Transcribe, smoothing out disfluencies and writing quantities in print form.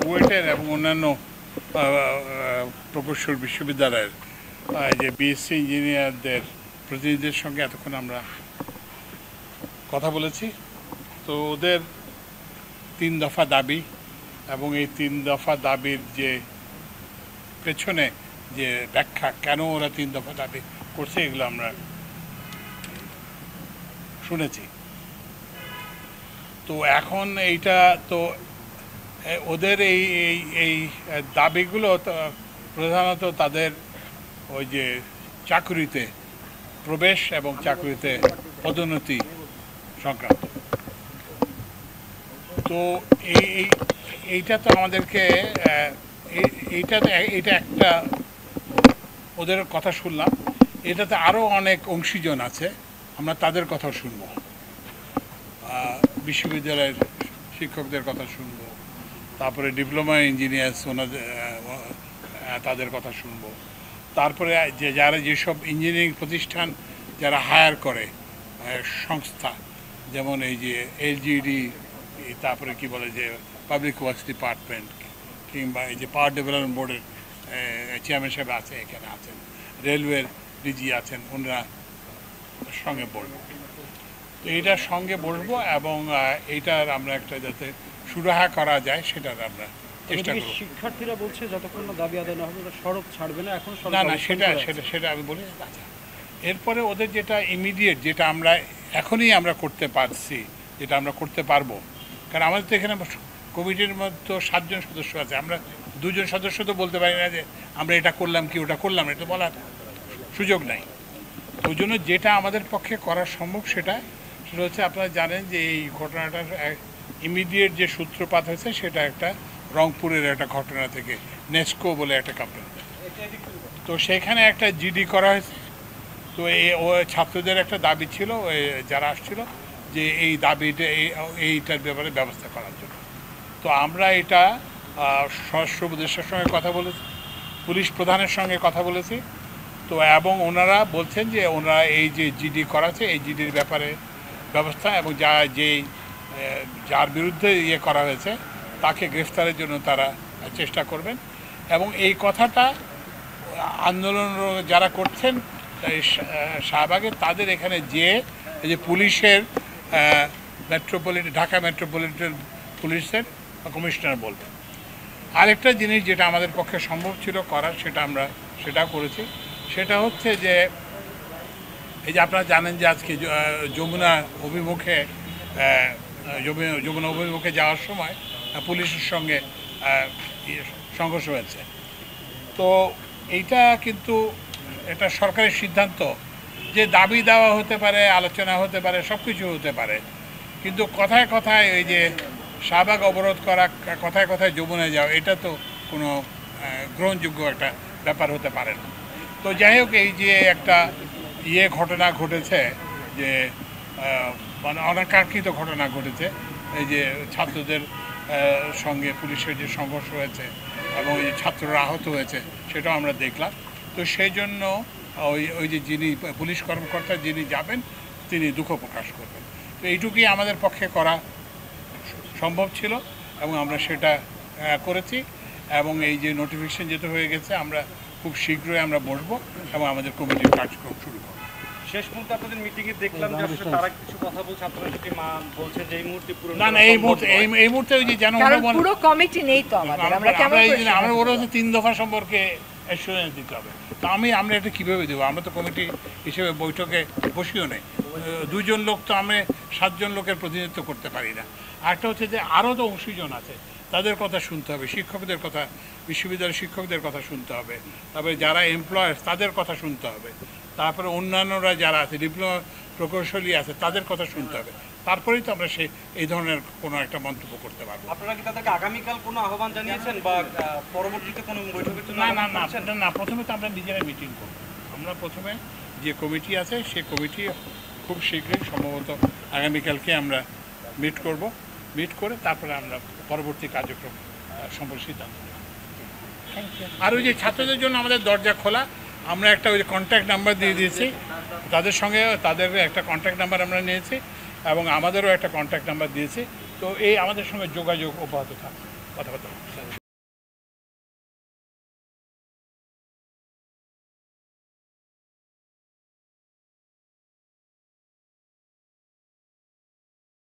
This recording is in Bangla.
বুয়েটের এবং অন্যান্য প্রকৌশল বিশ্ববিদ্যালয়ের যে বিএসসি ইঞ্জিনিয়ারদের প্রতিনিধিদের সঙ্গে এতক্ষণ আমরা কথা বলেছি। তো ওদের 3 দফা দাবি এবং এই 3 দফা দাবির যে পেছনে যে ব্যাখ্যা কেন ওরা 3 দফা দাবি করছে এগুলো আমরা শুনেছি। তো এখন এইটা তো ওদের এই এই এই দাবিগুলো প্রধানত তাদের ওই যে চাকরিতে প্রবেশ এবং চাকরিতে পদোন্নতি সংক্রান্ত। তো এইটা তো আমাদেরকে এইটা একটা ওদের কথা শুনলাম। এটাতে আরও অনেক অংশীজন আছে, আমরা তাদের কথা শুনবো, বিশ্ববিদ্যালয়ের শিক্ষকদের কথা শুনবো, তারপরে ডিপ্লোমা ইঞ্জিনিয়ার্স ওনাদের তাদের কথা শুনবো, তারপরে যারা যেসব ইঞ্জিনিয়ারিং প্রতিষ্ঠান যারা হায়ার করে সংস্থা, যেমন এই যে এলজিডি, তারপরে কি বলে যে পাবলিক ওয়ার্কস ডিপার্টমেন্ট, কিংবা এই যে পাওয়ার ডেভেলপমেন্ট বোর্ডের চেয়ারম্যান সাহেব আছে, এখানে আছেন, রেলওয়ের ডিজি আছেন, ওনারা সঙ্গে বসবো। তো এইটার সঙ্গে বসবো এবং এইটার আমরা একটা যাতে সুরাহা করা যায় সেটার আমরা চেষ্টা করব। শিক্ষার্থীরা বলছে যতক্ষণ দাবি আদায় না হবে সড়ক ছাড়বে না। এখন না সেটা আমি বলি। আচ্ছা, এরপরে ওদের যেটা ইমিডিয়েট, যেটা আমরা এখনই আমরা করতে পারছি, যেটা আমরা করতে পারবো, কারণ আমাদের তো এখানে কমিটির মধ্যে 7 জন সদস্য আছে, আমরা 2 জন সদস্য তো বলতে পারি না যে আমরা এটা করলাম কি ওটা করলাম, এটা বলার সুযোগ নাই। ওই জন্য যেটা আমাদের পক্ষে করা সম্ভব সেটা হচ্ছে, আপনারা জানেন যে এই ঘটনাটার ইমিডিয়েট যে সূত্রপাত হয়েছে সেটা একটা রংপুরের একটা ঘটনা থেকে, নেস্কো বলে একটা কোম্পানি, তো সেখানে একটা জিডি করা হয়েছে। তো ও ছাত্রদের একটা দাবি ছিল, যারা আসছিল, যে এই দাবিটা এইটার ব্যাপারে ব্যবস্থা করার জন্য। তো আমরা এটা স্বরাষ্ট্র উপদেষ্টার সঙ্গে কথা বলেছি, পুলিশ প্রধানের সঙ্গে কথা বলেছি। তো এবং ওনারা বলছেন যে ওনারা এই যে জিডি করাছে এই জিডির ব্যাপারে ব্যবস্থা, এবং যার বিরুদ্ধে করা হয়েছে তাকে গ্রেফতারের জন্য তারা চেষ্টা করবেন। এবং এই কথাটা আন্দোলন যারা করছেন শাহবাগে, তাদের এখানে যে পুলিশের ঢাকা মেট্রোপলিটন পুলিশের কমিশনার বলবেন। আরেকটা জিনিস যেটা আমাদের পক্ষে সম্ভব ছিল করার, সেটাও করেছি। সেটা হচ্ছে যে এই যে আপনারা জানেন যে আজকে যমুনা অভিমুখে যাওয়ার সময় পুলিশের সঙ্গে সংঘর্ষ হয়েছে। তো এইটা কিন্তু এটা সরকারের সিদ্ধান্ত যে দাবি দেওয়া হতে পারে, আলোচনা হতে পারে, সব কিছু হতে পারে, কিন্তু কথায় কথায় এই যে শাহবাগ অবরোধ করা, কথায় কথায় যমুনায় যাওয়া, এটা তো কোনো গ্রহণযোগ্য একটা ব্যাপার হতে পারে না। তো যাই হোক, এই যে একটা ঘটনা ঘটেছে, যে মানে অনাকাঙ্ক্ষিত ঘটনা ঘটেছে, এই যে ছাত্রদের সঙ্গে পুলিশের যে সংঘর্ষ হয়েছে এবং এই ছাত্ররা আহত হয়েছে, সেটাও আমরা দেখলাম। তো সেই জন্য ওই যে যিনি পুলিশ কর্মকর্তা যিনি যাবেন, তিনি দুঃখ প্রকাশ করবেন। তো এইটুকুই আমাদের পক্ষে করা সম্ভব ছিল এবং আমরা সেটা করেছি। এবং এই যে নোটিফিকেশন যেতে হয়ে গেছে, আমরা খুব শীঘ্রই আমরা বসবো এবং আমাদের কমিটির কার্যক্রম শুরু করব। শেষ মুহূর্তে আপনাদের মিটিংয়ে দেখলাম যে আসলে তারা কিছু কথা বলছে, আপনারা যদি বলছেন যে এই মুহূর্তে পুরো না এই মুহূর্তে ওই যে পুরো কমিটি নেই তো আমাদের, আমরা ওরা 3 দফা সম্পর্কে অ্যাসুরেন্স দিতে হবে। তো আমরা এটা কীভাবে দেবো? আমরা তো কমিটি হিসেবে বৈঠকে বসিও নেই। 2 জন লোক তো আমরা 7 জন লোকের প্রতিনিধিত্ব করতে পারি না। আরেকটা হচ্ছে যে আরও তো অংশীজন আছে, তাদের কথা শুনতে হবে, শিক্ষকদের কথা, বিশ্ববিদ্যালয়ের শিক্ষকদের কথা শুনতে হবে, তারপরে যারা এমপ্লয়ার্স তাদের কথা শুনতে হবে, তারপরে অন্যান্যরা যারা আছে, ডিপ্লোমা প্রকৌশলী আছে, তাদের কথা শুনতে হবে। তারপরেই তো আমরা এই ধরনের কোনো একটা মন্তব্য করতে পারবো। আপনারা কি তাদেরকে আগামীকাল কোনো আহ্বান জানিয়েছেন বা পরবর্তীতে কোনো বৈঠকের জন্য? না, প্রথমে তো আমরা নিজেরা মিটিং করব। আমরা প্রথমে যে কমিটি আছে সেই কমিটি খুব শীঘ্রই, সম্ভবত আগামীকালকে আমরা মিট করে তারপরে আমরা পরবর্তী কার্যক্রম সম্পর্কে সিদ্ধান্ত নেব। আর ওই যে ছাত্রদের জন্য আমাদের দরজা খোলা, আমরা একটা ওই যে কন্ট্যাক্ট নাম্বার দিয়ে দিয়েছি, তাদের একটা কন্ট্যাক্ট নাম্বার আমরা নিয়েছি এবং আমাদেরও একটা কন্ট্যাক্ট নাম্বার দিয়েছি। তো আমাদের সঙ্গে যোগাযোগ অব্যাহত থাকবে, কথাবার্তা।